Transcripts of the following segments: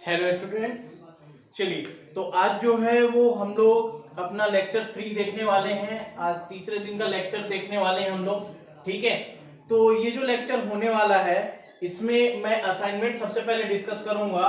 Hello students, चलिए तो आज जो है वो हम लोग अपना लेक्चर 3 देखने वाले हैं। आज तीसरे दिन का लेक्चर देखने वाले हैं हम लोग। ठीक है, तो ये जो लेक्चर होने वाला है इसमें मैं असाइनमेंट सबसे पहले डिस्कस करूंगा।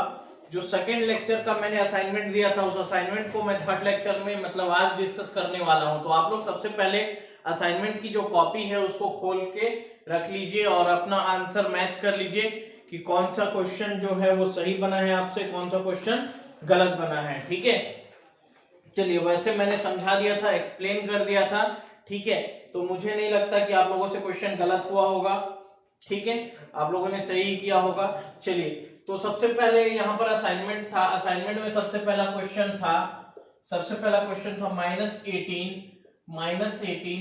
जो सेकेंड लेक्चर का मैंने असाइनमेंट दिया था उस असाइनमेंट को मैं थर्ड लेक्चर में मतलब आज डिस्कस करने वाला हूं। तो आप लोग सबसे पहले असाइनमेंट की जो कॉपी है उसको खोल के रख लीजिए और अपना आंसर मैच कर लीजिए कि कौन सा क्वेश्चन जो है वो सही बना है आपसे, कौन सा क्वेश्चन गलत बना है। ठीक है, चलिए वैसे मैंने समझा दिया था, एक्सप्लेन कर दिया था। ठीक है, तो मुझे नहीं लगता कि आप लोगों से क्वेश्चन गलत हुआ होगा। ठीक है, आप लोगों ने सही किया होगा। चलिए तो सबसे पहले यहाँ पर असाइनमेंट था। असाइनमेंट में सबसे पहला क्वेश्चन था -18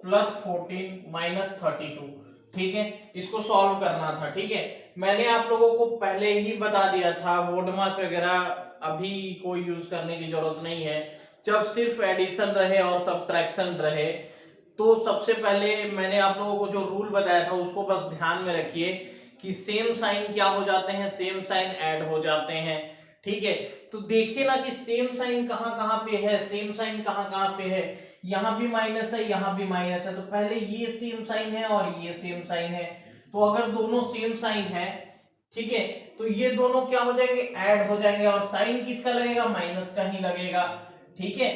प्लस 14 माइनस 32। ठीक है, इसको सॉल्व करना था। ठीक है, मैंने आप लोगों को पहले ही बता दिया था, वोडमास वगैरह अभी कोई यूज करने की जरूरत नहीं है। जब सिर्फ एडिशन रहे और सब्ट्रैक्शन रहे तो सबसे पहले मैंने आप लोगों को जो रूल बताया था उसको बस ध्यान में रखिए कि सेम साइन क्या हो जाते हैं, सेम साइन ऐड हो जाते हैं। ठीक है, तो देखिए ना कि सेम साइन कहाँ कहाँ पे है, सेम साइन कहाँ कहाँ पे है। यहाँ भी माइनस है, यहाँ भी माइनस है, तो पहले ये सेम साइन है और ये सेम साइन है। तो अगर दोनों सेम साइन है, ठीक है, तो ये दोनों क्या हो जाएंगे, ऐड हो जाएंगे और साइन किसका लगेगा, माइनस का ही लगेगा। ठीक है,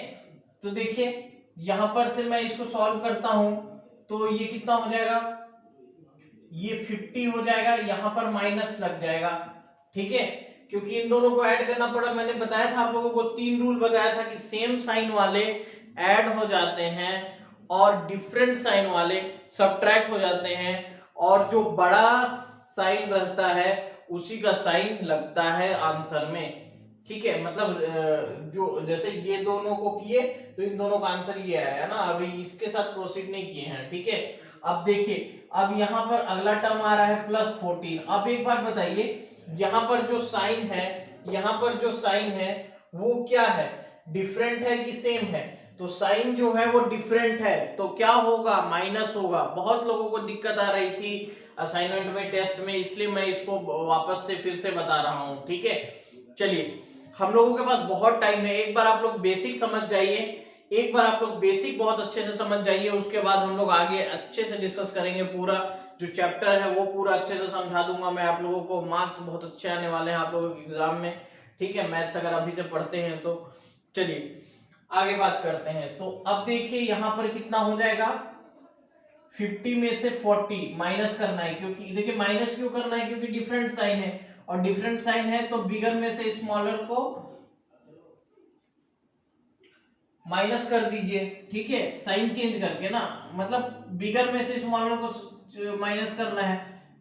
तो देखिए यहां पर से मैं इसको सॉल्व करता हूं तो ये कितना हो जाएगा, ये 50 हो जाएगा, यहां पर माइनस लग जाएगा। ठीक है, क्योंकि इन दोनों को ऐड करना पड़ा। मैंने बताया था आप लोगों को, 3 रूल बताया था कि सेम साइन वाले ऐड हो जाते हैं और डिफरेंट साइन वाले सब्ट्रैक्ट हो जाते हैं, और जो बड़ा साइन रहता है उसी का साइन लगता है आंसर में। ठीक है, मतलब जो जैसे ये दोनों को किए तो इन दोनों का आंसर ये आया ना। अभी इसके साथ प्रोसीड नहीं किए हैं। ठीक है, अब देखिए अब यहाँ पर अगला टर्म आ रहा है +14। अब एक बात बताइए, यहाँ पर जो साइन है, यहाँ पर जो साइन है वो क्या है, डिफरेंट है कि सेम है? तो साइन जो है वो डिफरेंट है तो क्या होगा, माइनस होगा। बहुत लोगों को दिक्कत आ रही थी असाइनमेंट में, टेस्ट में, इसलिए मैं इसको वापस से फिर से बता रहा हूं। ठीक है, चलिए हम लोगों के पास बहुत टाइम है। एक बार आप लोग बेसिक समझ जाइए, एक बार आप लोग बेसिक बहुत अच्छे से समझ जाइए, उसके बाद हम लोग आगे अच्छे से डिस्कस करेंगे। पूरा जो चैप्टर है वो पूरा अच्छे से समझा दूंगा मैं आप लोगों को। मार्क्स बहुत अच्छे आने वाले हैं आप लोगों के एग्जाम में। ठीक है, मैथ्स अगर अभी से पढ़ते हैं तो। चलिए आगे बात करते हैं। तो अब देखिए यहाँ पर कितना हो जाएगा, 50 में से 40 माइनस करना है। क्योंकि देखिए माइनस क्यों करना है, क्योंकि डिफरेंट साइन है, और डिफरेंट साइन है तो बिगर में से स्मॉलर को माइनस कर दीजिए। ठीक है, साइन चेंज करके ना, मतलब बिगर में से स्मॉलर को माइनस करना है।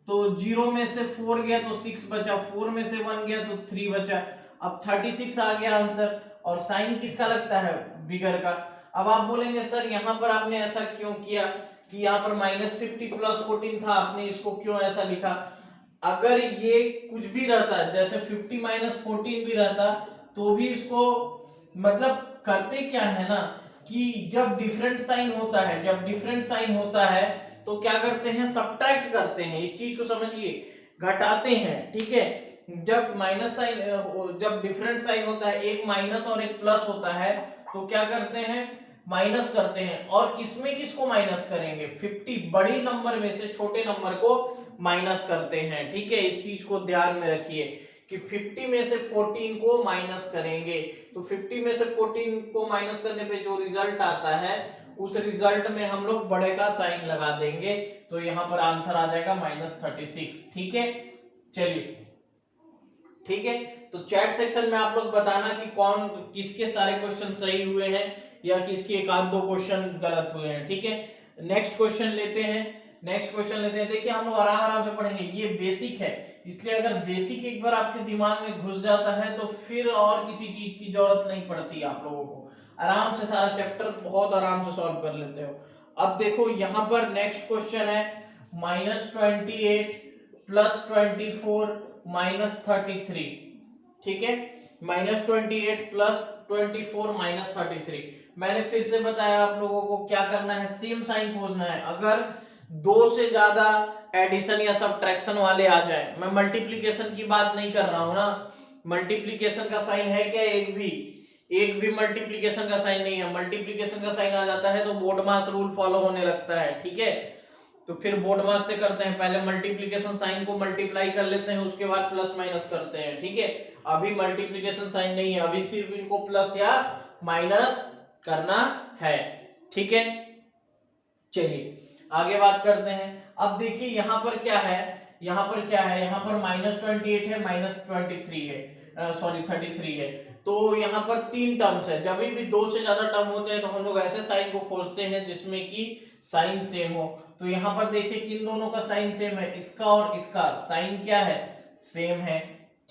तो 0 में से 4 गया तो 6 बचा, 4 में से 1 गया तो 3 बचा। अब 36 आ गया आंसर, और साइन किसका लगता है, बिगर का। अब आप बोलेंगे सर यहाँ पर आपने ऐसा क्यों किया कि यहाँ पर -50 + 14 था, आपने इसको क्यों ऐसा लिखा? अगर ये कुछ भी रहता, जैसे 50 - 14 भी रहता, तो भी इसको मतलब करते क्या है ना कि जब डिफरेंट साइन होता है, जब डिफरेंट साइन होता है तो क्या करते हैं, सब्ट्रैक्ट करते हैं। इस चीज को समझिए, घटाते हैं। ठीक है, जब माइनस साइन, जब डिफरेंट साइन होता है, एक माइनस और एक प्लस होता है, तो क्या करते हैं, माइनस करते हैं। और किसमें किसको माइनस करेंगे, 50 बड़ी नंबर में से छोटे नंबर को माइनस करते हैं। ठीक है, इस चीज को ध्यान में रखिए कि 50 में से 14 को माइनस करेंगे, तो 50 में से 14 को माइनस करने पे जो रिजल्ट आता है उस रिजल्ट में हम लोग बड़े का साइन लगा देंगे, तो यहाँ पर आंसर आ जाएगा -36। ठीक है, चलिए ठीक है, तो चैट सेक्शन में आप लोग बताना कि कौन किसके सारे क्वेश्चन सही हुए हैं या किसके एक आध दो क्वेश्चन गलत हुए हैं। ठीक है, नेक्स्ट क्वेश्चन लेते हैं। देखिए हम लोग आराम आराम से पढ़ेंगे, ये बेसिक है, इसलिए अगर बेसिक एक बार आपके दिमाग में घुस जाता है तो फिर और किसी चीज की जरूरत नहीं पड़ती। आप लोगों को आराम से सारा चैप्टर बहुत आराम से सॉल्व कर लेते हो। अब देखो यहाँ पर नेक्स्ट क्वेश्चन है -28 + 24 -33। ठीक है, -28 + 24 -33। मैंने फिर से बताया आप लोगों को क्या करना है, सेम साइन खोजना है। अगर दो से ज्यादा एडिशन या सब्ट्रैक्शन वाले आ जाए, मैं मल्टीप्लिकेशन की बात नहीं कर रहा हूं ना, मल्टीप्लीकेशन का साइन है क्या? एक भी मल्टीप्लीकेशन का साइन नहीं है। मल्टीप्लीकेशन का साइन आ जाता है तो बोडमास रूल फॉलो होने लगता है, ठीक है। तो फिर बोडमास से करते हैं, पहले मल्टीप्लीकेशन साइन को मल्टीप्लाई कर लेते हैं, उसके बाद प्लस माइनस करते हैं, ठीक है। अभी मल्टीप्लीकेशन साइन नहीं है, अभी सिर्फ इनको प्लस या माइनस करना है, ठीक है। चलिए आगे बात करते हैं। अब देखिए यहाँ पर क्या है, यहाँ पर -28 है, -23 है, सॉरी 33 है। तो यहाँ पर तीन टर्म्स है। जब भी दो से ज्यादा टर्म होते हैं तो हम लोग ऐसे साइन को खोजते हैं जिसमें कि साइन सेम हो। तो यहाँ पर देखिए किन दोनों का साइन सेम है, इसका और इसका साइन क्या है, सेम है,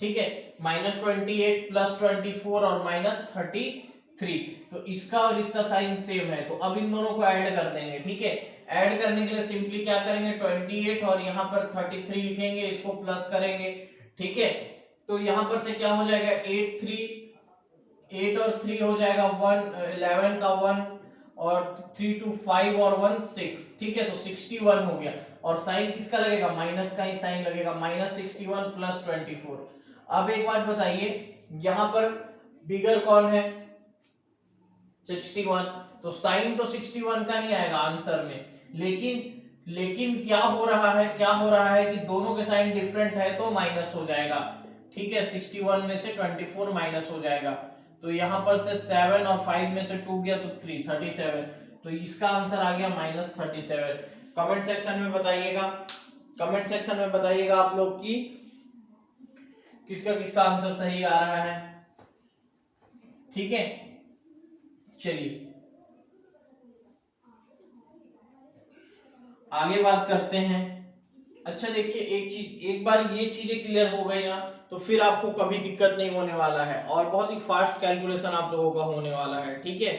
ठीक है। -28 +24 और -33, तो इसका और इसका साइन सेम है। तो अब इन दोनों को ऐड कर देंगे, ठीक है। ऐड करने के लिए सिंपली क्या करेंगे, 28 और यहाँ पर 33 लिखेंगे, इसको प्लस करेंगे, ठीक है। तो यहाँ पर से क्या हो जाएगा, 8 और 3 हो जाएगा 11 का 1, और 3 2 5 और 1 6, ठीक है। तो 61 हो गया। और साइन किसका लगेगा, माइनस का ही साइन लगेगा, -61 +24। अब एक बात बताइए, यहाँ पर बिगर कौन है, 61, तो साइन तो 61 का ही आएगा आंसर में। लेकिन क्या हो रहा है कि दोनों के साइन डिफरेंट है तो माइनस हो जाएगा, ठीक है। 61 में से 24 माइनस हो जाएगा, तो यहाँ पर से 7 और 5 में से 2 गया तो 3, 37। तो इसका आंसर आ गया -37। कमेंट सेक्शन में बताइएगा आप लोग की किसका आंसर सही आ रहा है, ठीक है। चलिए आगे बात करते हैं। अच्छा देखिए, एक बार ये चीजें क्लियर हो गई ना, तो फिर आपको कभी दिक्कत नहीं होने वाला है और बहुत ही फास्ट कैलकुलेशन आप लोगों का होने वाला है, ठीक है।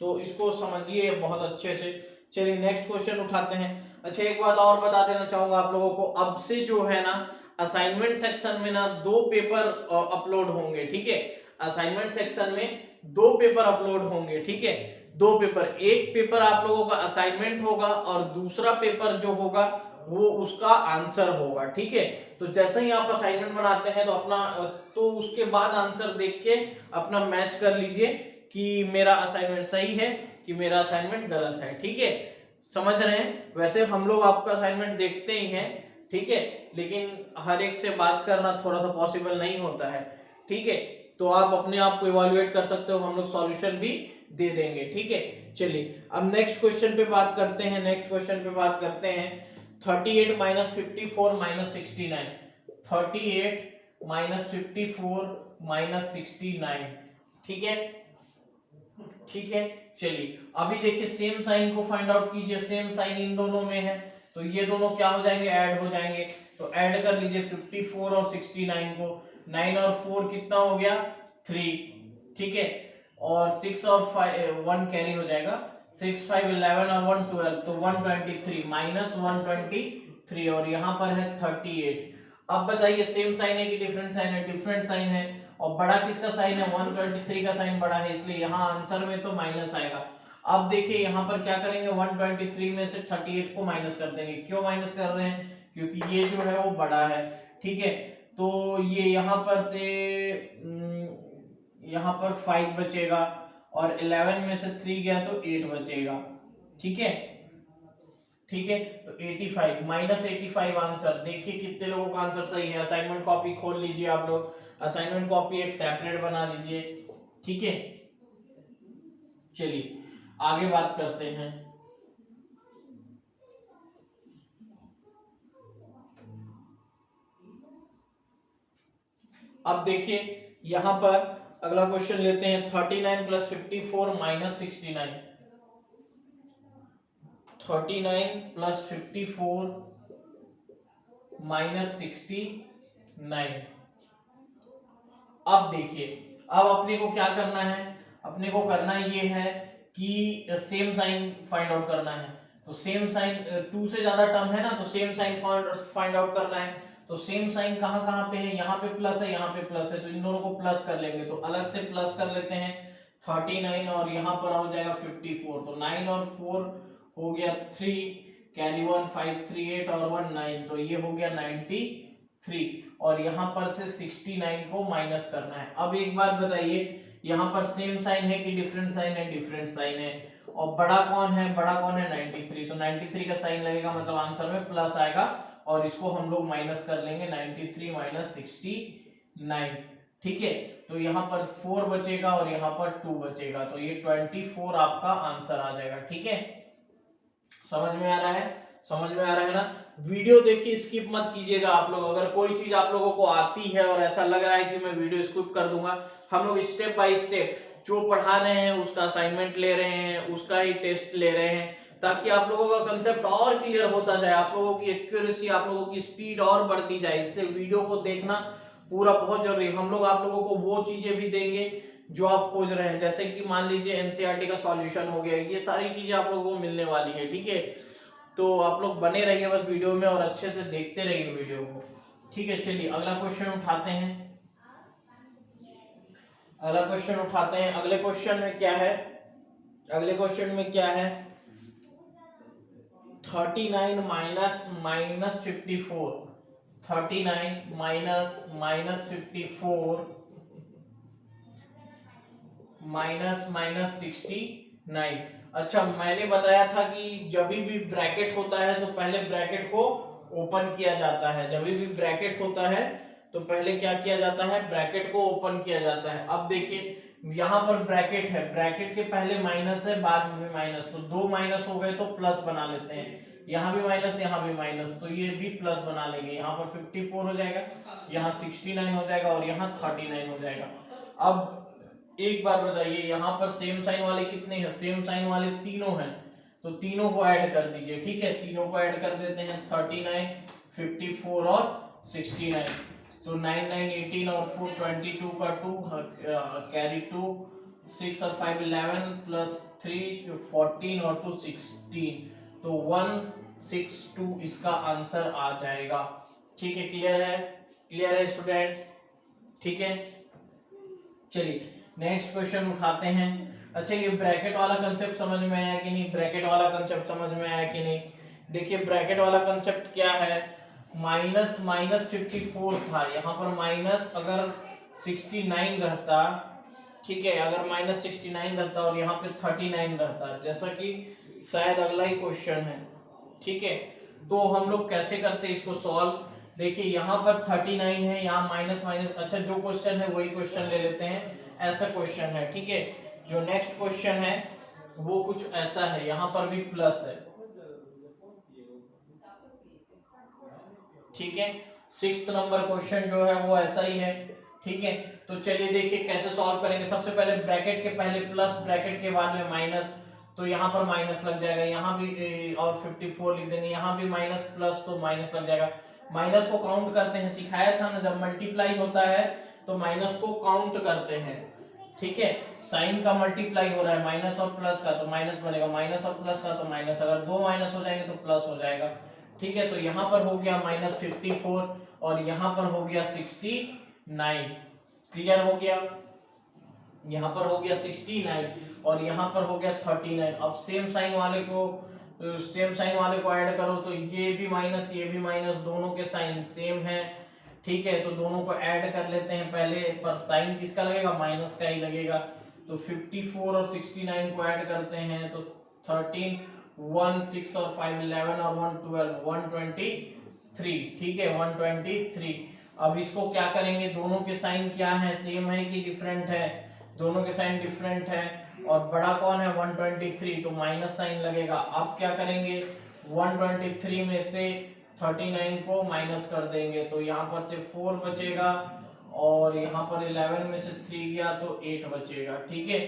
तो इसको समझिए बहुत अच्छे से। चलिए नेक्स्ट क्वेश्चन उठाते हैं। अच्छा एक बात और बता देना चाहूंगा आप लोगों को, अब से जो है ना असाइनमेंट सेक्शन में ना 2 पेपर अपलोड होंगे, ठीक है। असाइनमेंट सेक्शन में 2 पेपर अपलोड होंगे, ठीक है। 2 पेपर, एक पेपर आप लोगों का असाइनमेंट होगा और दूसरा पेपर जो होगा वो उसका आंसर होगा, ठीक है। तो जैसे ही आप असाइनमेंट बनाते हैं तो उसके बाद आंसर देख के अपना मैच कर लीजिए कि मेरा असाइनमेंट सही है कि मेरा असाइनमेंट गलत है, ठीक है। समझ रहे हैं? वैसे हम लोग आपका असाइनमेंट देखते ही हैं, ठीक है, लेकिन हर एक से बात करना थोड़ा सा पॉसिबल नहीं होता है, ठीक है। तो आप अपने आप को इवैल्यूएट कर सकते हो, हम लोग सॉल्यूशन भी दे देंगे, ठीक है। चलिए अब नेक्स्ट क्वेश्चन पे बात करते हैं। 38 - 54 - 69, 38 - 54 - 69, ठीक है। चलिए अभी देखिए सेम साइन को फाइंड आउट कीजिए। सेम साइन इन दोनों में है तो ये दोनों क्या हो जाएंगे, ऐड हो जाएंगे। तो ऐड कर लीजिए 54 और 69 को। 9 और 4 कितना हो गया, 3, ठीक है। और 6 और 1 कैरी हो जाएगा, 6 5 11 और 1 12, तो 123 -123, और यहाँ पर है 38। अब बताइए सेम साइन है कि डिफरेंट साइन है, डिफरेंट साइन है। और बड़ा किसका साइन है, 123 का साइन बड़ा है, इसलिए यहाँ आंसर में तो माइनस आएगा। अब देखिए यहाँ पर क्या करेंगे, 123 में से 38 को माइनस कर देंगे। क्यों माइनस कर रहे हैं, क्योंकि ये जो है वो बड़ा है, ठीक है। तो ये यहाँ पर से यहाँ पर 5 बचेगा, और 11 में से 3 गया तो 8 बचेगा, ठीक है। तो 85 -85 आंसर। देखिए कितने लोगों का आंसर सही है। असाइनमेंट कॉपी खोल लीजिए आप लोग, असाइनमेंट कॉपी एक सेपरेट बना लीजिए, ठीक है। चलिए आगे बात करते हैं। अब देखिए यहां पर अगला क्वेश्चन लेते हैं। 39 + 54 - 69, 39 + 54 - 69। अब देखिए, अब अपने को क्या करना है, अपने को करना ये है कि सेम साइन फाइंड आउट करना है। तो सेम साइन 2 से ज्यादा टर्म है ना, तो सेम साइन फाइंड आउट करना है। तो सेम साइन कहाँ कहाँ पे है, यहाँ पे प्लस है, यहाँ पे प्लस है, तो इन दोनों को प्लस कर लेंगे। तो अलग से प्लस कर लेते हैं 39, और यहाँ पर हो जाएगा 54। तो 9 और 4 हो गया 3, कैरी 1 5 3 8 और 1 9, तो ये हो गया 92। और यहाँ पर से 69 को माइनस करना है। अब एक बात बताइए, यहाँ पर सेम साइन है कि डिफरेंट साइन है? डिफरेंट साइन है। और बड़ा कौन है? बड़ा कौन है? 93। तो 93 का साइन लगेगा, मतलब आंसर में प्लस आएगा, और इसको हम लोग माइनस कर लेंगे, 93 माइनस 69। ठीक है, तो यहाँ पर 4 बचेगा और यहाँ पर 2 बचेगा, तो ये 24 आपका आंसर आ जाएगा। ठीक है, समझ में आ रहा है? समझ में आ रहा है ना? वीडियो देखिए, स्किप मत कीजिएगा आप लोग। अगर कोई चीज आप लोगों को आती है और ऐसा लग रहा है कि मैं वीडियो स्किप कर दूंगा, हम लोग स्टेप बाय स्टेप जो पढ़ा रहे हैं उसका असाइनमेंट ले रहे हैं, उसका ही टेस्ट ले रहे हैं, ताकि आप लोगों का कंसेप्ट और क्लियर होता जाए, आप लोगों की एक्यूरेसी, आप लोगों की स्पीड और बढ़ती जाए। इसलिए वीडियो को देखना पूरा बहुत जरूरी है। हम लोग आप लोगों को वो चीजें भी देंगे जो आप खोज रहे हैं, जैसे कि मान लीजिए एनसीईआरटी का सॉल्यूशन हो गया, ये सारी चीजें आप लोगों को मिलने वाली है। ठीक है, तो आप लोग बने रहिए बस वीडियो में और अच्छे से देखते रहिए वीडियो को। ठीक है, चलिए अगला क्वेश्चन उठाते हैं। अगला क्वेश्चन उठाते हैं। अगले क्वेश्चन में क्या है? अगले क्वेश्चन में क्या है? 39 minus minus 54, 39 minus minus 54 minus minus 69। अच्छा, मैंने बताया था कि जब भी ब्रैकेट होता है तो पहले ब्रैकेट को ओपन किया जाता है। जब भी ब्रैकेट होता है तो पहले क्या किया जाता है? ब्रैकेट को ओपन किया जाता है। अब देखिए, यहाँ पर ब्रैकेट है, ब्रैकेट के पहले माइनस है, बाद में भी माइनस, तो 2 माइनस हो गए तो प्लस बना लेते हैं। यहाँ भी माइनस, यहाँ भी माइनस, तो ये भी प्लस बना लेंगे। यहाँ पर 54 हो जाएगा, यहाँ 69 हो जाएगा और यहाँ 39 हो जाएगा। अब एक बार बताइए, यहाँ पर सेम साइन वाले कितने हैं? सेम साइन वाले तीनों हैं, तो तीनों को ऐड कर दीजिए। ठीक है, तीनों को ऐड कर देते हैं, 39, 54 और 69। तो 9 9 18 और 4 22 का 2 कैरी 2, 6 और 5 11 प्लस 3 14 और 2 16, तो 162 इसका आंसर आ जाएगा। ठीक है, क्लियर है? क्लियर है स्टूडेंट्स? ठीक है, चलिए नेक्स्ट क्वेश्चन उठाते हैं। अच्छा, ये ब्रैकेट वाला कंसेप्ट समझ में आया कि नहीं? ब्रैकेट वाला कंसेप्ट समझ में आया कि नहीं? देखिए, ब्रैकेट वाला कंसेप्ट क्या है? माइनस माइनस 54 था, यहाँ पर माइनस अगर 69 रहता, ठीक है, अगर माइनस 69 रहता और यहाँ पे 39 रहता, जैसा कि शायद अगला ही क्वेश्चन है। ठीक है, तो हम लोग कैसे करते इसको सॉल्व? देखिए, यहाँ पर 39 है, यहाँ माइनस माइनस, अच्छा जो क्वेश्चन है वही क्वेश्चन ले लेते हैं, ऐसा क्वेश्चन है। ठीक है, जो नेक्स्ट क्वेश्चन है वो कुछ ऐसा है, यहाँ पर भी प्लस है। ठीक है, 6th नंबर क्वेश्चन जो है वो ऐसा ही है। ठीक है, तो चलिए देखिए कैसे सॉल्व करेंगे। सबसे पहले ब्रैकेट के पहले प्लस, ब्रैकेट के बाद में माइनस, तो यहाँ पर माइनस लग जाएगा, यहाँ भी और 54 लिख देंगे, यहाँ भी माइनस प्लस, तो माइनस लग जाएगा। माइनस को काउंट करते हैं, सिखाया था ना, जब मल्टीप्लाई होता है तो माइनस को काउंट करते हैं। ठीक है, साइन का मल्टीप्लाई हो रहा है, माइनस और प्लस का, तो माइनस बनेगा, माइनस और प्लस का तो माइनस, अगर 2 माइनस हो जाएंगे तो प्लस हो जाएगा। ठीक है, तो यहाँ पर हो गया माइनस 54 और यहाँ पर हो गया 69। क्लियर हो गया? यहाँ पर हो गया 69 और यहाँ पर हो गया 39। अब सेम साइन वाले को ऐड करो, तो ये भी माइनस, ये भी माइनस, दोनों के साइन सेम है। ठीक है, तो दोनों को ऐड कर लेते हैं पहले, पर साइन किसका लगेगा? माइनस का ही लगेगा। तो 54 और 69 को ऐड करते हैं, तो 13, 1 6 और 5 11 और 1 12, 123। ठीक है, 123। अब इसको क्या करेंगे? दोनों के साइन क्या है? सेम है कि डिफरेंट है? दोनों के साइन डिफरेंट है, और बड़ा कौन है? 123, तो माइनस साइन लगेगा। अब क्या करेंगे? 123 में से 39 को माइनस कर देंगे, तो यहाँ पर से 4 बचेगा और यहाँ पर 11 में से 3 गया तो 8 बचेगा। ठीक है,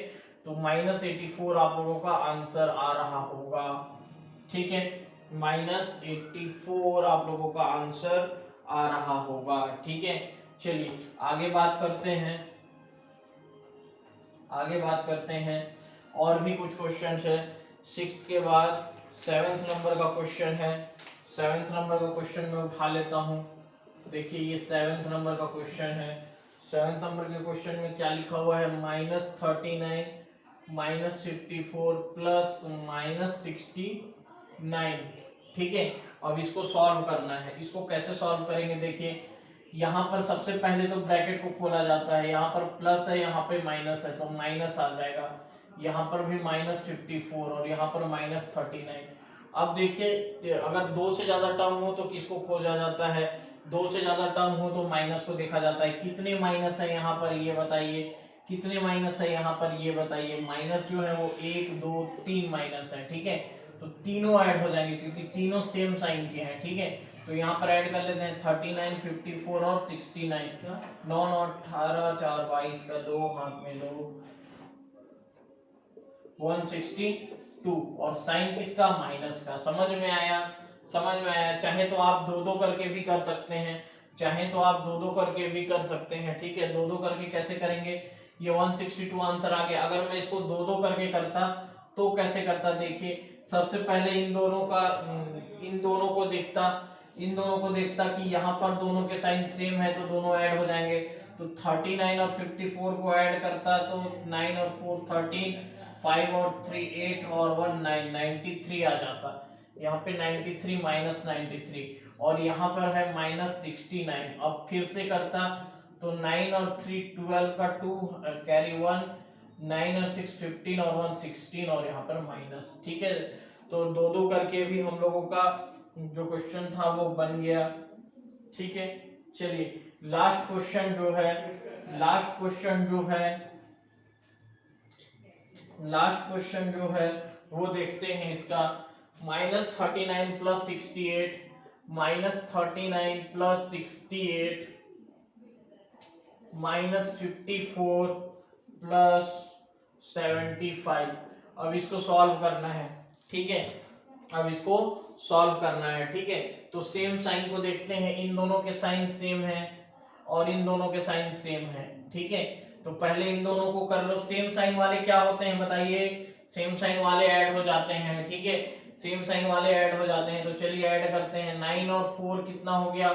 तो माइनस 84 आप लोगों का आंसर आ रहा होगा। ठीक है, माइनस 84 आप लोगों का आंसर आ रहा होगा। ठीक है, चलिए आगे बात करते हैं। आगे बात करते हैं, और भी कुछ क्वेश्चन है। 6th के बाद 7th नंबर का क्वेश्चन है। 7th नंबर का क्वेश्चन मैं उठा लेता हूँ। देखिए, ये 7th नंबर का क्वेश्चन है। 7th नंबर के क्वेश्चन में क्या लिखा हुआ है? Minus 39 minus 54 plus minus 69। ठीक है, अब इसको सॉल्व करना है। इसको कैसे सॉल्व करेंगे? देखिए, यहाँ पर सबसे पहले तो ब्रैकेट को खोला जाता है, यहाँ पर प्लस है, यहाँ पे माइनस है, तो माइनस आ जाएगा, यहाँ पर भी -54 और यहाँ पर -39। अब देखिए अगर दो से ज्यादा टर्म हो तो किसको खोजा जाता है, दो से ज्यादा टर्म हो तो माइनस को देखा जाता है। कितने माइनस है यहाँ पर ये बताइए, कितने माइनस है यहाँ पर ये बताइए। माइनस जो है वो 1 2 3 माइनस है, ठीक है। तो तीनों ऐड हो जाएंगे क्योंकि तीनों सेम साइन के हैं, ठीक है। तो यहाँ पर ऐड कर लेते हैं 39 54 और 69। 9 9 18 4 22 का 2 हाथ में लो, 162 और साइन किसका, माइनस का। समझ में आया, समझ में आया। चाहे तो आप दो दो करके भी कर सकते हैं, चाहे तो आप दो दो करके भी कर सकते हैं, ठीक है। दो दो करके कैसे करेंगे, ये 162 आंसर आ गया। अगर मैं इसको दो दो करके करता तो कैसे करता, देखिए सबसे पहले इन दोनों को देखता, इन दोनों को देखता कि यहाँ पर दोनों के साइन सेम है तो दोनों ऐड हो जाएंगे। तो 39 और 54 को ऐड करता तो 9 और 4 13, 5 और 3 8 और 1 9 93 आ जाता। यहाँ पे 93 माइनस 93 और यहाँ पर है -69। अब फिर से करता तो 9 और 3 12 का 2 कैरी 1, 9 और 6 15 और 1 16 और यहाँ पर माइनस, ठीक है। तो दो दो करके भी हम लोगों का जो क्वेश्चन था वो बन गया, ठीक है। चलिए लास्ट क्वेश्चन जो है, लास्ट क्वेश्चन जो है, लास्ट क्वेश्चन जो है वो देखते हैं इसका। -39 प्लस 68, -39 प्लस 68, -54 प्लस 75। अब इसको सॉल्व करना है, ठीक है। अब इसको सॉल्व करना है, ठीक है। तो सेम साइन को देखते हैं, इन दोनों के साइन सेम है और इन दोनों के साइन सेम है, ठीक है। तो पहले इन दोनों को कर लो। सेम साइन वाले क्या होते हैं बताइए, सेम साइन वाले ऐड हो जाते हैं, ठीक है। सेम साइन वाले ऐड हो जाते हैं तो चलिए ऐड करते हैं। 9 और 4 कितना हो गया,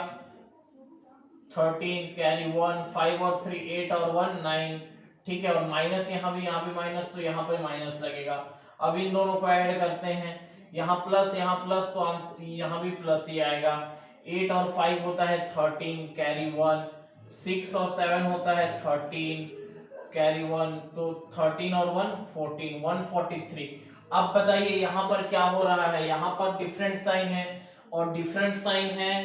13 कैरी 1, 5 और 3 8 और 1 9, ठीक है। और माइनस यहाँ भी माइनस, तो यहाँ पे माइनस लगेगा। अब इन दोनों को ऐड करते हैं, यहाँ प्लस तो यहाँ भी प्लस ही आएगा। 8 और 5 होता है 13 कैरी 1, 6 और 7 होता है 13 कैरी 1, तो 13 और 1 14, 143। अब बताइए यहाँ पर क्या हो रहा है, यहाँ पर डिफरेंट साइन है और डिफरेंट साइन है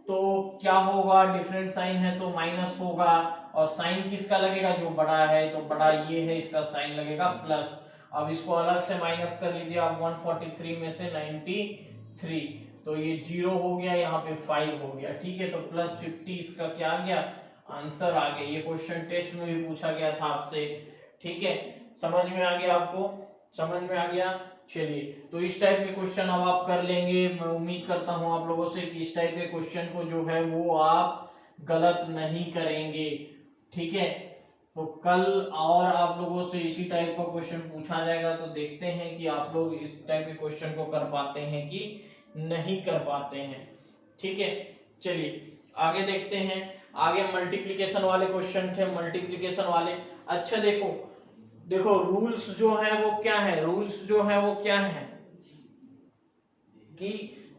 तो क्या होगा, डिफरेंट साइन है तो माइनस होगा और साइन किसका लगेगा, जो बड़ा है, तो बड़ा ये है, इसका साइन लगेगा प्लस। अब इसको अलग से माइनस कर लीजिए आप, 143 में से 93, तो ये 0 हो गया, यहाँ पे 5 हो गया, ठीक है। तो +50 इसका क्या आ गया, आंसर आ गया। ये क्वेश्चन टेस्ट में भी पूछा गया था आपसे, ठीक है। समझ में आ गया आपको, समझ में आ गया। चलिए तो इस टाइप के क्वेश्चन अब आप कर लेंगे। मैं उम्मीद करता हूं आप लोगों से कि इस टाइप के क्वेश्चन को जो है वो आप गलत नहीं करेंगे, ठीक है। तो कल और आप लोगों से इसी टाइप का क्वेश्चन पूछा जाएगा, तो देखते हैं कि आप लोग इस टाइप के क्वेश्चन को कर पाते हैं कि नहीं कर पाते हैं, ठीक है। चलिए आगे देखते हैं। आगे मल्टीप्लिकेशन वाले क्वेश्चन थे, मल्टीप्लिकेशन वाले। अच्छा देखो देखो रूल्स जो है वो क्या है, रूल्स जो है वो क्या है कि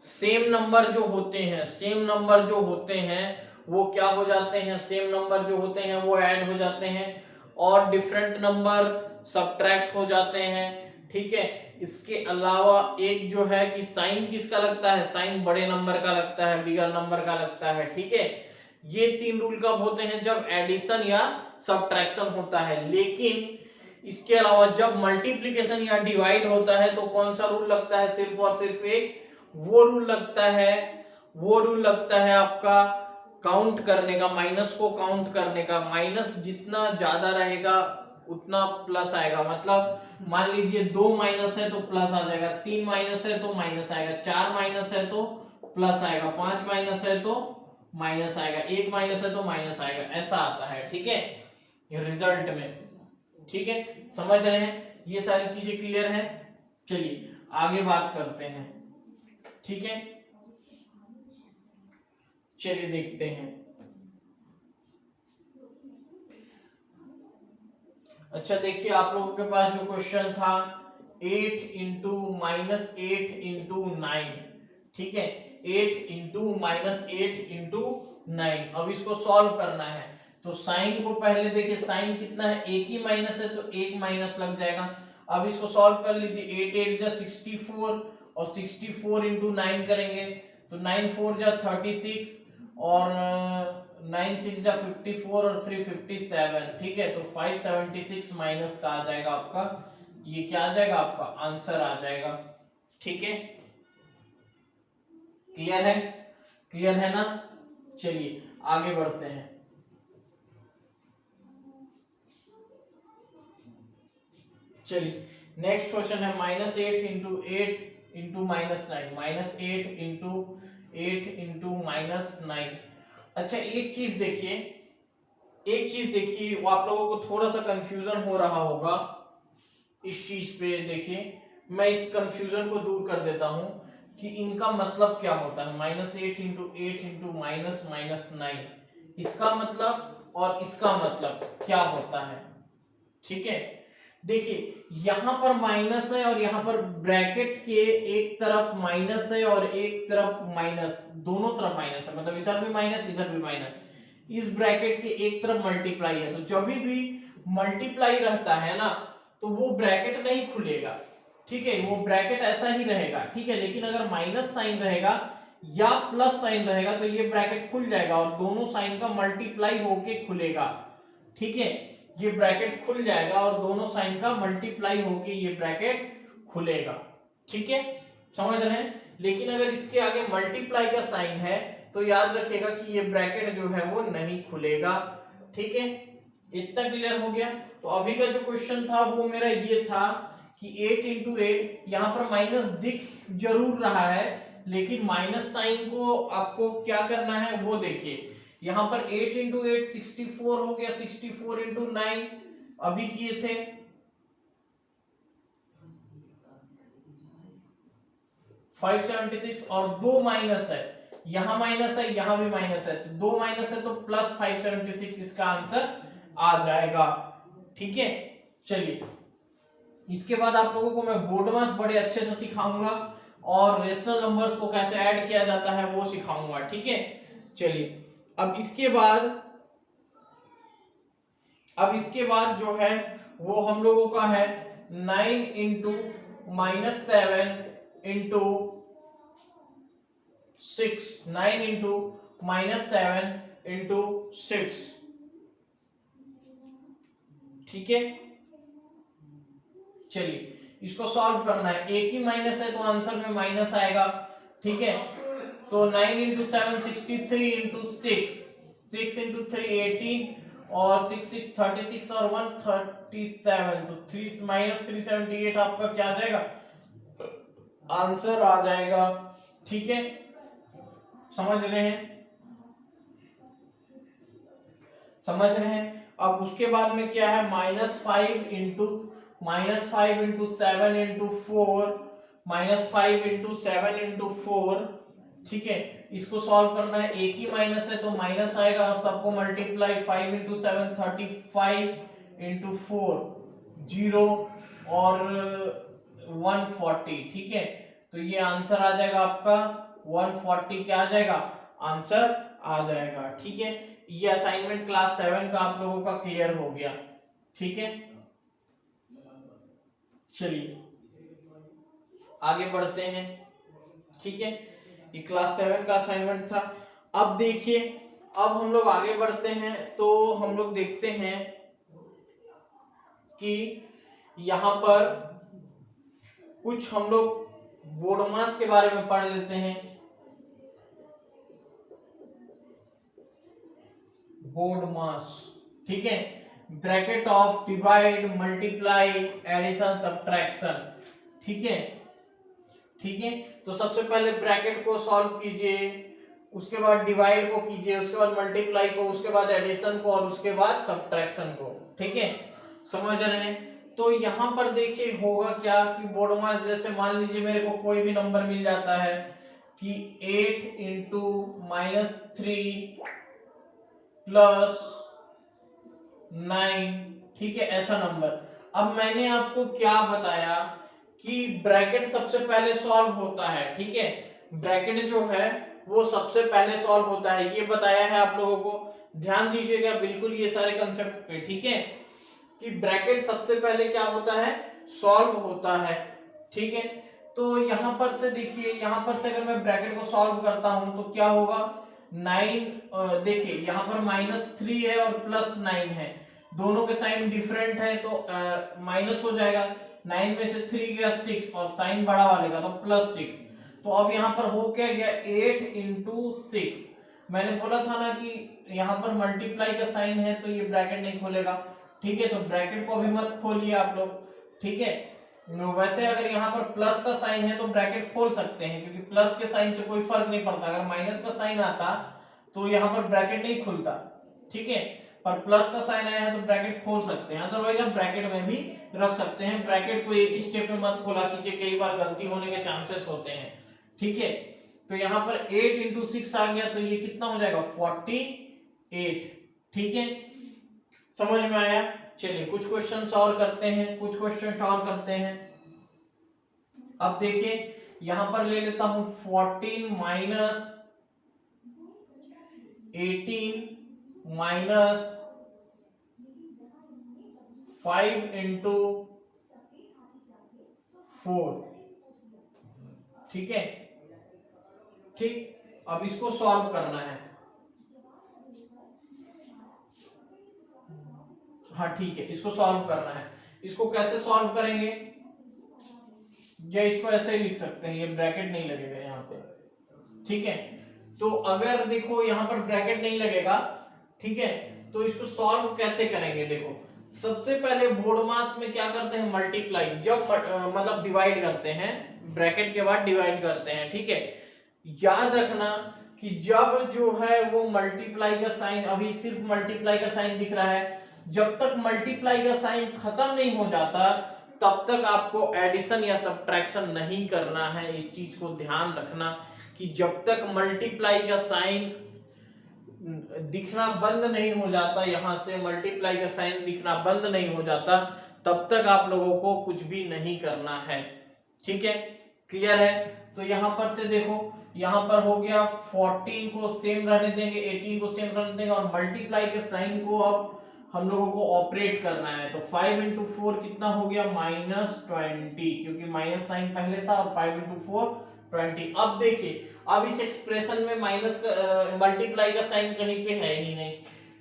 सेम नंबर जो होते हैं, सेम नंबर जो होते हैं वो क्या हो जाते हैं, सेम नंबर जो होते हैं वो ऐड हो जाते हैं और डिफरेंट नंबर सबट्रैक्ट हो जाते हैं, ठीक है। इसके अलावा एक जो है कि साइन किसका लगता है, साइन बड़े नंबर का लगता है, बिगर नंबर का लगता है, ठीक है। ये तीन रूल कब होते हैं, जब एडिशन या सबट्रैक्शन होता है। लेकिन इसके अलावा जब मल्टीप्लिकेशन या डिवाइड होता है तो कौन सा रूल लगता है, सिर्फ और सिर्फ एक वो रूल लगता है, वो रूल लगता है आपका काउंट करने का, माइनस को काउंट करने का। माइनस जितना ज्यादा रहेगा उतना प्लस आएगा। मतलब मान लीजिए 2 माइनस है तो प्लस आ जाएगा, 3 माइनस है तो माइनस आएगा, 4 माइनस है तो प्लस आएगा, 5 माइनस है तो माइनस आएगा, 1 माइनस है तो माइनस आएगा, ऐसा आता है, ठीक है, रिजल्ट में, ठीक है। समझ रहे हैं, ये सारी चीजें क्लियर है। चलिए आगे बात करते हैं, ठीक है। चलिए देखते हैं। अच्छा देखिए आप लोगों के पास जो क्वेश्चन था 8 इंटू -8 इंटू 9, ठीक है। 8 इंटू -8 इंटू 9। अब इसको सॉल्व करना है तो साइन को पहले देखिए, साइन कितना है, एक ही माइनस है तो एक माइनस लग जाएगा। अब इसको सॉल्व कर लीजिए, 8 8 जा 64 और 64 इंटू 9 करेंगे तो 9 4 जा 36 और 9 6 जा 54 और 3 57। ठीक है, तो 576 माइनस का आ जाएगा आपका, ये क्या आ जाएगा आपका आंसर आ जाएगा। ठीक है, क्लियर है, क्लियर है ना। चलिए आगे बढ़ते हैं। चलिए नेक्स्ट क्वेश्चन है -8 इंटू 8 इंटू -9, -8 इंटू 8 इंटू -9। अच्छा एक चीज देखिए, एक चीज देखिए, वो आप लोगों को थोड़ा सा कंफ्यूजन हो रहा होगा इस चीज पे। देखिए मैं इस कंफ्यूजन को दूर कर देता हूं कि इनका मतलब क्या होता है, -8 इंटू 8 इंटू -9, इसका मतलब और इसका मतलब क्या होता है। ठीक है, देखिए यहां पर माइनस है और यहां पर ब्रैकेट के एक तरफ माइनस है और एक तरफ माइनस, दोनों तरफ माइनस है, मतलब इधर भी माइनस इधर भी माइनस। इस ब्रैकेट के एक तरफ मल्टीप्लाई है, तो जब भी मल्टीप्लाई रहता है ना तो वो ब्रैकेट नहीं खुलेगा। ठीक है, वो ब्रैकेट ऐसा ही रहेगा। ठीक है, लेकिन अगर माइनस साइन रहेगा या प्लस साइन रहेगा तो ये ब्रैकेट खुल जाएगा और दोनों साइन का मल्टीप्लाई होके खुलेगा। ठीक है, ये ब्रैकेट खुल जाएगा और दोनों साइन का मल्टीप्लाई होके ये ब्रैकेट खुलेगा। ठीक है, समझ रहे हैं। लेकिन अगर इसके आगे मल्टीप्लाई का साइन है तो याद रखिएगा कि ये ब्रैकेट जो है वो नहीं खुलेगा। ठीक है, इतना क्लियर हो गया। तो अभी का जो क्वेश्चन था वो मेरा ये था कि 8 इंटू 8, यहां पर माइनस दिख जरूर रहा है लेकिन माइनस साइन को आपको क्या करना है वो देखिए। यहां पर 8 इंटू 8 64 हो गया, 64 इंटू 9 अभी किए थे, 576 और दो माइनस है, यहां माइनस है यहां भी माइनस है, तो दो माइनस है तो प्लस 576 इसका आंसर आ जाएगा। ठीक है, चलिए इसके बाद आप लोगों को मैं बोर्ड मास बड़े अच्छे से सिखाऊंगा और रेशनल नंबर्स को कैसे ऐड किया जाता है वो सिखाऊंगा। ठीक है, चलिए अब इसके बाद जो है वो हम लोगों का है 9 इंटू -7 इंटू 6, 9 इंटू -7 इंटू 6। ठीक है, चलिए इसको सॉल्व करना है, एक ही माइनस है तो आंसर में माइनस आएगा। ठीक है, तो 9 इंटू 7 63 इंटू 6, 6 इंटू 3 18 और 6 6 36 और 1 37, तो 3 -378 आपका क्या आ जाएगा आंसर आ जाएगा। ठीक है, समझ रहे हैं, समझ रहे हैं। अब उसके बाद में क्या है, -5 इंटू -7 इंटू 4, -5 इंटू 7 इंटू 4। ठीक है, इसको सॉल्व करना है, एक ही माइनस है तो माइनस आएगा और सबको मल्टीप्लाई, 5 इंटू 7 35 इंटू 4 0 और 140। ठीक है, तो ये आंसर आ जाएगा आपका 140, क्या आ जाएगा आंसर आ जाएगा। ठीक है, ये असाइनमेंट क्लास 7 का आप लोगों का क्लियर हो गया। ठीक है, चलिए आगे बढ़ते हैं। ठीक है, ये क्लास 7 का असाइनमेंट था। अब देखिए, अब हम लोग आगे बढ़ते हैं तो हम लोग देखते हैं कि यहां पर कुछ हम लोग बोर्ड मास के बारे में पढ़ लेते हैं। बोर्ड मास, ठीक है, bracket of divide multiply addition subtraction. ठीक है, ठीक है, तो सबसे पहले ब्रैकेट को सॉल्व कीजिए, उसके बाद डिवाइड को कीजिए, उसके बाद मल्टीप्लाई को, उसके बाद एडिशन को और उसके बाद सब्ट्रैक्शन को। ठीक है, समझ रहे हैं। तो यहां पर देखिए होगा क्या कि बोर्ड मास, जैसे मान लीजिए मेरे को कोई भी नंबर मिल जाता है कि 8 इंटू -3 प्लस 9। ठीक है, ऐसा नंबर। अब मैंने आपको क्या बताया कि ब्रैकेट सबसे पहले सॉल्व होता है। ठीक है, ब्रैकेट जो है वो सबसे पहले सॉल्व होता है, ये बताया है आप लोगों को। ध्यान दीजिएगा बिल्कुल ये सारे कंसेप्ट पे, ठीक है, कि ब्रैकेट सबसे पहले क्या होता है, सॉल्व होता है, ठीक है। तो यहां पर से देखिए, यहां पर से अगर मैं ब्रैकेट को सॉल्व करता हूं तो क्या होगा, 9, देखिए यहां पर -3 है और +9 है, दोनों के साइन डिफरेंट है तो माइनस हो जाएगा। 9 में से 3 गया 6 और साइन बड़ा वाले का तो +6। तो अब यहाँ पर हो क्या गया, 8 × 6। मैंने बोला था ना कि यहाँ पर मल्टीप्लाई का साइन है तो ये ब्रैकेट नहीं खोलेगा, ठीक है। तो ब्रैकेट को अभी मत खोलिए आप लोग, ठीक है। वैसे अगर यहाँ पर प्लस का साइन है तो ब्रैकेट खोल सकते हैं, क्योंकि प्लस के साइन से कोई फर्क नहीं पड़ता। अगर माइनस का साइन आता तो यहाँ पर ब्रैकेट नहीं खुलता, ठीक है। पर प्लस का साइन आया है तो ब्रैकेट खोल सकते हैं, अदरवाइज आप ब्रैकेट में भी रख सकते हैं। ब्रैकेट को एक ही स्टेप में मत खोला कीजिए, कई बार गलती होने के चांसेस होते हैं, ठीक है। तो यहाँ पर 8 × 6 आ गया तो ये कितना हो जाएगा, 48, ठीक है। समझ में आया। चलिए कुछ क्वेश्चन सॉल्व करते हैं, कुछ क्वेश्चन सॉल्व करते हैं। अब देखिए यहां पर ले लेता हूं 14 - 18 - 5 × 4, ठीक है, ठीक। अब इसको सॉल्व करना है, हाँ ठीक है, इसको सॉल्व करना है। इसको कैसे सॉल्व करेंगे, या इसको ऐसे ही लिख सकते हैं, ये ब्रैकेट नहीं लगेगा यहाँ पे, ठीक है। तो अगर देखो यहाँ पर ब्रैकेट नहीं लगेगा, ठीक है, तो इसको सॉल्व कैसे करेंगे, देखो सबसे पहले बोर्ड मास में क्या करते हैं, मल्टीप्लाई, जब मतलब डिवाइड करते हैं, ब्रैकेट के बाद डिवाइड करते हैं, ठीक है। याद रखना कि जब जो है वो मल्टीप्लाई का साइन, अभी सिर्फ मल्टीप्लाई का साइन दिख रहा है, जब तक मल्टीप्लाई का साइन खत्म नहीं हो जाता तब तक आपको एडिशन या सब्ट्रैक्शन नहीं करना है। इस चीज को ध्यान रखना कि जब तक मल्टीप्लाई का साइन दिखना बंद नहीं हो जाता, यहां से मल्टीप्लाई का साइन दिखना बंद नहीं हो जाता, तब तक आप लोगों को कुछ भी नहीं करना है, ठीक है, क्लियर है। तो यहां पर से देखो, यहां पर हो गया 14 को सेम रहने देंगे, 18 को सेम रहने देंगे, और मल्टीप्लाई के साइन को अब हम लोगों को ऑपरेट करना है। तो 5 × 4 कितना हो गया, -20, क्योंकि माइनस साइन पहले था, और 5 × 4 20। अब देखिए, अब इस एक्सप्रेशन में माइनस का मल्टीप्लाई का साइन कहीं पे है ही नहीं,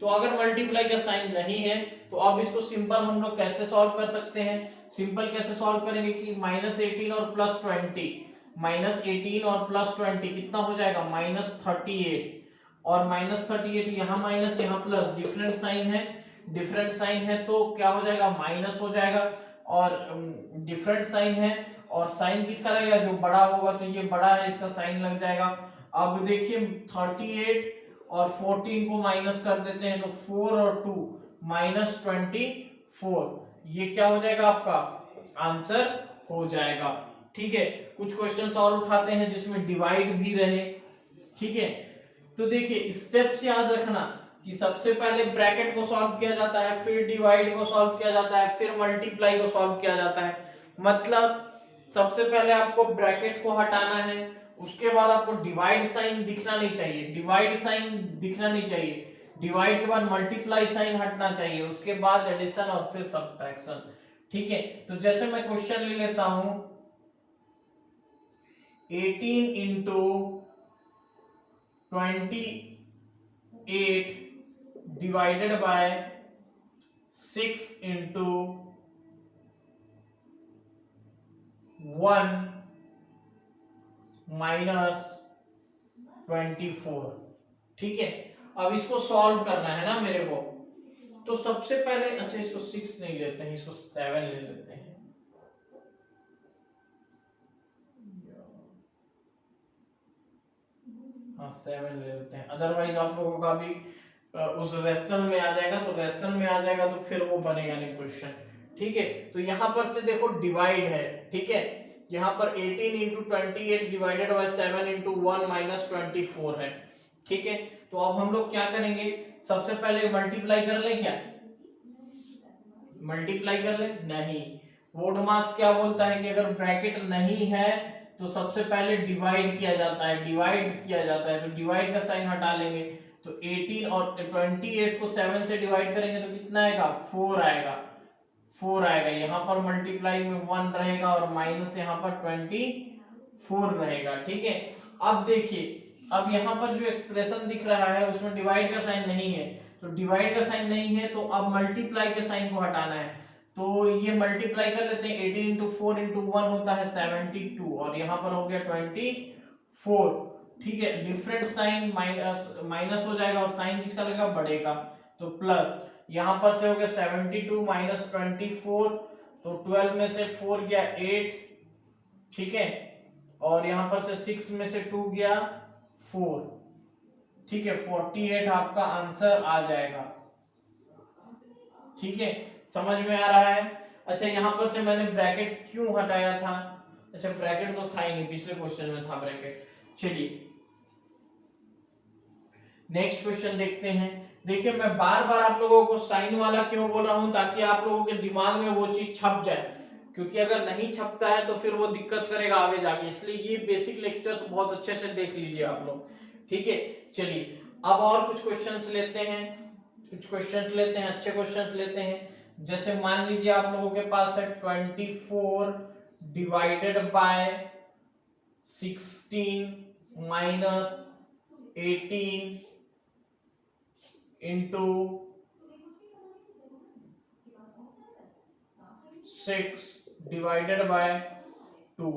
तो अगर मल्टीप्लाई का साइन नहीं है तो अब इसको सिंपल हम लोग कैसे सॉल्व कर सकते हैं, सिंपल कैसे सॉल्व करेंगे कि -18 और +20, -18 और +20 कितना हो जाएगा, -38, और -38 यहाँ माइनस यहाँ प्लस, डिफरेंट साइन है, डिफरेंट साइन है तो क्या हो जाएगा, माइनस हो जाएगा, और डिफरेंट साइन है और साइन किसका लगेगा, जो बड़ा होगा, तो ये बड़ा है, इसका साइन लग जाएगा। अब देखिए 38 और 14 को माइनस कर देते हैं तो 4 और 2 -24, ये क्या हो जाएगा, आपका आंसर हो जाएगा, ठीक है। कुछ क्वेश्चन और उठाते हैं जिसमें डिवाइड भी रहे, ठीक है। तो देखिए स्टेप्स याद रखना कि सबसे पहले ब्रैकेट को सॉल्व किया जाता है, फिर डिवाइड को सॉल्व किया जाता है, फिर मल्टीप्लाई को सॉल्व किया जाता है। मतलब सबसे पहले आपको ब्रैकेट को हटाना है, उसके बाद आपको डिवाइड साइन दिखना नहीं चाहिए, डिवाइड साइन दिखना नहीं चाहिए, डिवाइड के बाद मल्टीप्लाई साइन हटना चाहिए, उसके बाद एडिशन और फिर सब्ट्रैक्शन, ठीक है। तो जैसे मैं क्वेश्चन ले लेता हूं, 18 × 28 डिवाइडेड बाय 6 × 1 -24, ठीक है। अब इसको सॉल्व करना है ना मेरे को, तो सबसे पहले, अच्छा इसको 6 नहीं लेते हैं, इसको 7 ले लेते हैं, हाँ 7 ले लेते हैं, अदरवाइज आप लोगों का भी उस रेशनल में आ जाएगा, तो रेशनल में आ जाएगा तो फिर वो बनेगा नहीं क्वेश्चन, ठीक है। तो यहां पर से देखो डिवाइड है, ठीक है, यहाँ पर 18 × 28 डिवाइडेड बाय 7 × 1 -24 है, ठीक है। तो अब हम लोग क्या करेंगे, सबसे पहले मल्टीप्लाई कर ले, क्या मल्टीप्लाई कर ले, नहीं, बोर्ड मास क्या बोलता है कि अगर ब्रैकेट नहीं है तो सबसे पहले डिवाइड किया जाता है, तो डिवाइड का साइन हटा लेंगे तो 18 और 28 को 7 से डिवाइड करेंगे तो कितना आएगा 4 आएगा, 4 आएगा। यहाँ पर मल्टीप्लाई में 1 रहेगा और माइनस यहाँ पर 24 रहेगा। ठीक है, अब देखिए, अब यहाँ पर जो एक्सप्रेशन दिख रहा है उसमें डिवाइड का साइन नहीं है, तो डिवाइड का साइन नहीं है तो अब मल्टीप्लाई के साइन को हटाना है। तो ये मल्टीप्लाई कर लेते हैं, 18 इंटू 4 इंटू 1 होता है 72 और यहाँ पर हो गया 24। ठीक है, डिफरेंट साइन माइनस हो जाएगा और साइन किसका लगेगा, बड़े का, तो प्लस यहाँ पर से हो गया 72 माइनस 24, तो 12 में से 4 गया 8, ठीक है, और यहाँ पर से 6 में से 2 गया 4, ठीक है, 48 आपका आंसर आ जाएगा। ठीक है, समझ में आ रहा है। अच्छा, यहाँ पर से मैंने ब्रैकेट क्यों हटाया था, अच्छा ब्रैकेट तो था ही नहीं, पिछले क्वेश्चन में था ब्रैकेट। चलिए नेक्स्ट क्वेश्चन देखते हैं। देखिए मैं बार बार आप लोगों को साइन वाला क्यों बोल रहा हूं, ताकि आप लोगों के दिमाग में वो चीज छप जाए, क्योंकि अगर नहीं छपता है तो फिर वो दिक्कत करेगा आगे जाके, इसलिए ये बेसिक लेक्चर्स बहुत अच्छे से देख लीजिए आप लोग। ठीक है, चलिए अब और कुछ क्वेश्चंस लेते हैं, अच्छे क्वेश्चंस लेते हैं। जैसे मान लीजिए आप लोगों के पास है 24 divided by 16 minus 18 into 6 divided by 2।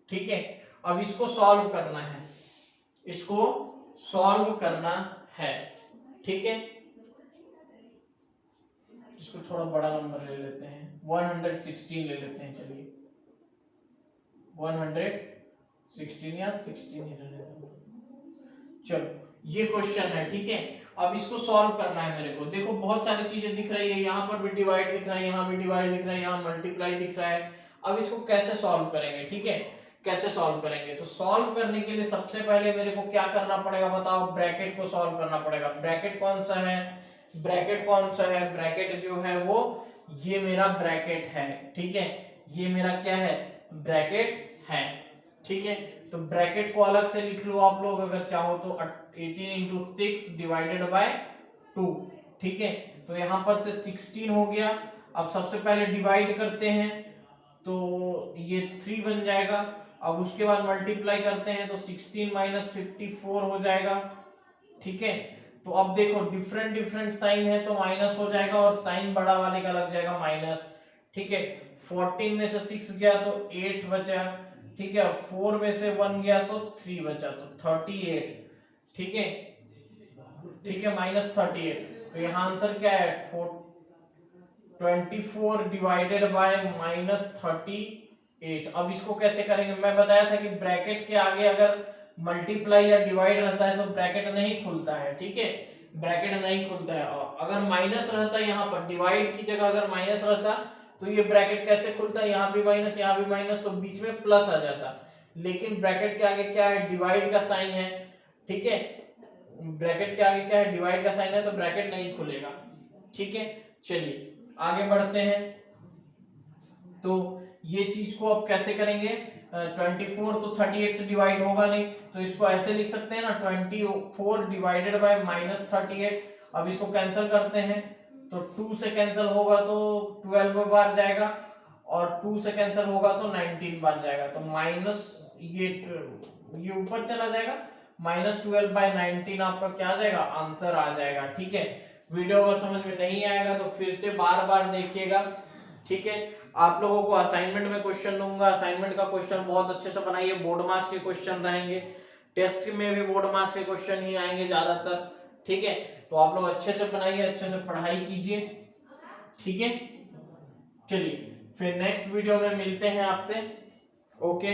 ठीक है, अब इसको सॉल्व करना है, ठीक है, इसको थोड़ा बड़ा नंबर ले लेते हैं, 116 ले लेते हैं। चलिए 116 या 16 ही ले लेते हैं। चलो ये क्वेश्चन है, ठीक है, अब इसको सॉल्व करना है मेरे को। देखो बहुत सारी चीजें दिख रही है, यहाँ पर भी डिवाइड दिख रहा है, यहाँ भी डिवाइड दिख रहा है, यहाँ मल्टीप्लाई दिख रहा है। अब इसको कैसे सॉल्व करेंगे, ठीक है, कैसे सॉल्व करेंगे, तो सॉल्व करने के लिए सबसे पहले मेरे को क्या करना पड़ेगा बताओ, ब्रैकेट को सॉल्व करना पड़ेगा। ब्रैकेट कौन सा है, ब्रैकेट जो है वो ये मेरा ब्रैकेट है, ठीक है, ये मेरा क्या है, ब्रैकेट है। ठीक है, तो ब्रैकेट को अलग से लिख लो आप लोग अगर चाहो तो, 18 इंटू 6 डिवाइडेड बाय 2। ठीक है, तो यहाँ पर से 16 हो गया। अब सबसे पहले डिवाइड करते हैं तो ये 3 बन जाएगा। अब उसके बाद मल्टीप्लाई करते हैं तो 16 माइनस 54 हो जाएगा। ठीक है, तो अब देखो डिफरेंट साइन है तो माइनस हो जाएगा और साइन बड़ा वाले का लग जाएगा माइनस। ठीक है, 14 में से 6 गया तो 8 बचा। ठीक है, 4 में से 1 गया तो 3 बचा, तो 38। ठीक है, माइनस 38। तो यहाँ आंसर क्या है, 24 डिवाइडेड बाय माइनस 38। अब इसको कैसे करेंगे, मैं बताया था कि ब्रैकेट के आगे अगर मल्टीप्लाई या डिवाइड रहता है तो ब्रैकेट नहीं खुलता है। ठीक है, ब्रैकेट नहीं खुलता है, और अगर माइनस रहता है यहाँ पर डिवाइड की जगह अगर माइनस रहता तो ये ब्रैकेट कैसे खुलता है, यहाँ भी माइनस यहाँ भी माइनस, तो बीच में प्लस आ जाता। लेकिन ब्रैकेट के आगे क्या है, डिवाइड का साइन है। ठीक है, ब्रैकेट के आगे क्या है, डिवाइड का साइन है, तो ब्रैकेट नहीं खुलेगा। ठीक है, चलिए आगे बढ़ते हैं। तो ये चीज को अब कैसे करेंगे, 24 तो 38 से डिवाइड होगा नहीं, तो इसको ऐसे लिख सकते हैं ना, 24 डिवाइडेड बाय माइनस 38। अब इसको कैंसिल करते हैं तो 2 से कैंसिल होगा तो 12 बार जाएगा, और 2 से कैंसिल होगा तो 19 बार जाएगा, तो माइनस ये ऊपर चला जाएगा, माइनस 12 बाय 19 आपका क्या आ जाएगा, आंसर आ जाएगा। ठीक है, वीडियो अगर समझ में नहीं आएगा तो फिर से बार बार देखिएगा। ठीक है, आप लोगों को असाइनमेंट में क्वेश्चन दूंगा, असाइनमेंट का क्वेश्चन बहुत अच्छे से बनाइए, बोर्ड मार्क्स के क्वेश्चन रहेंगे, टेस्ट में भी बोर्ड मार्क्स के क्वेश्चन ही आएंगे ज्यादातर। ठीक है, तो आप लोग अच्छे से बनाइए, अच्छे से पढ़ाई कीजिए। ठीक है, चलिए फिर नेक्स्ट वीडियो में मिलते हैं आपसे। ओके।